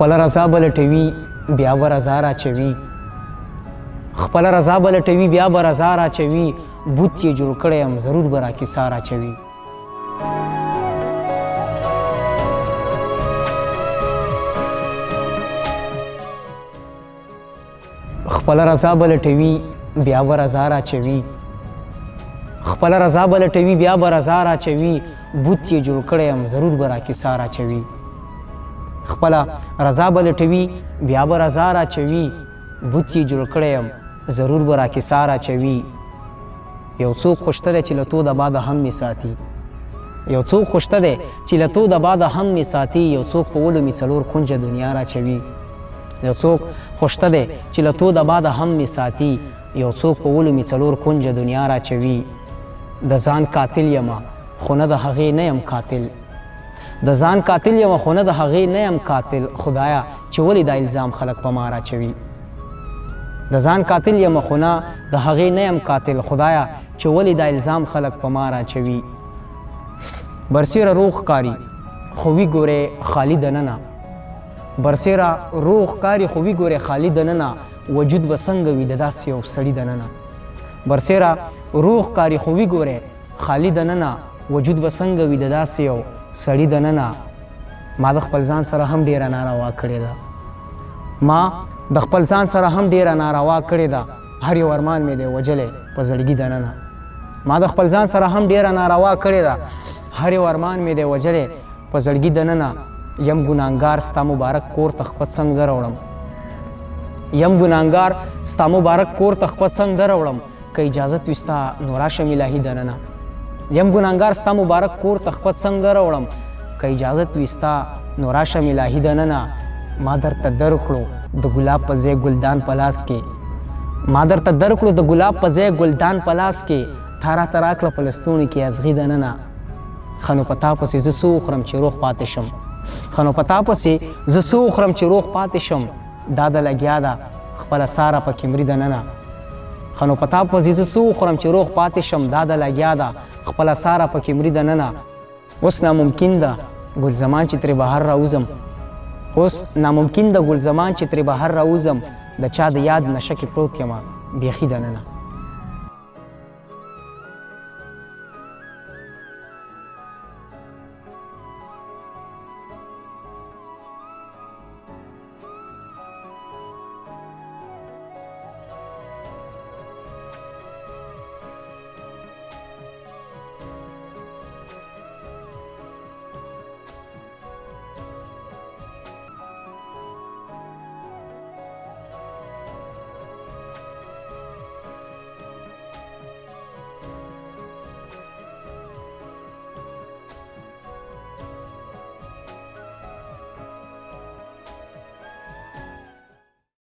خپل رضا بلټوي بیا به رضا راچوي خپل رضا بلټوي بیا به رضا راچوي بوت یې جوړ کړی یم ضرور به را کیسه راچوي خپل رضا بلټوي بیا به رضا راچوي خپل رضا بلټوي بیا به رضا راچوي بوت یې جوړ کړی یم ضرور به را کیسه راچوي خپل رضا بلټوي بیا به رضا راچوي بوت یې جوړ کړی یم ضرور به را کیسه راچوي یو څوک خوشته دی چې له تو د باده هم می ساتي یو څوک خوشته دی چې له تو د باده هم می ساتي یو څوک په ولو می څلور کونجه دنیا راچوي یو څوک خوشته دی چې له تو د باده هم می ساتي یو څوک په ولو می څلور کونجه دنیا راچوي د ځان قاتل یمه خو نه د هغې نه یم قاتل د ځان قاتل یمه خو نه د هغې نه یم قاتل خدایا چې ولې دا الزام خلک په ما راچوي د ځان قاتل یمه خو نه د هغې نه یم قاتل خدایا چې ولې دا الزام خلک په ما راچوي برسیره روغ کاری خو وی ګورې خالی دننه برسیره روغ کاری خو وی ګورې خالی دننه وجود به څنګه وي د داسې یو سړي دننه برسیره روغ کاری خو وی ګورې خالی دننه وجود به څنګه وي د داسې یو سړي دننه ما د خپل ځان سره هم ډیره ناروا کړې ده ما د خپل ځان سره هم ډیره ناروا کړې ده هر یو ارمان مې دی وجلی په زړګي دننه ما د خپل ځان سره هم ډیره ناروا کړې ده هر یو ارمان مې دی وجلی په زړګي دننه یم ګناهګار ستا مبارک کور ته خپت څنګ دروړم یم ګناهګار ستا مبارک کور ته خپت څنګ دروړم که اجازت وي ستا نو راشم الهي دننه یم ګناهګار ستا مبارک کور ته خپت څنګ دروړم که اجازت وي ستا نو راشم الهي دننه ما درته درکړو د ګلاب په ځای ګلدان په لاس کې ما درته درکړو د ګلاب په ځای ګلدان په لاس کې تا راته راکړه په لستوڼي کې ازغي دننه ښه نو په تا پسې زه څه وخورم چې روغ پاتې شم ښه نو په تا پسې زه څه وخورم چې روغ پاتې شم دا د لګیا ده خپله ساره پکې مري دننه ښه نو په تا پسې زه څه وخورم چې روغ پاتې شم دا د لګیا ده خپله ساره پکې مري دننه اوس ناممکن ده ګل زمان چې ترې بهر راوځم اوس ناممکن ده ګل زمان چې ترې بهر راوځم د چا د یاد نشه کې پروت یمه بیخي دننه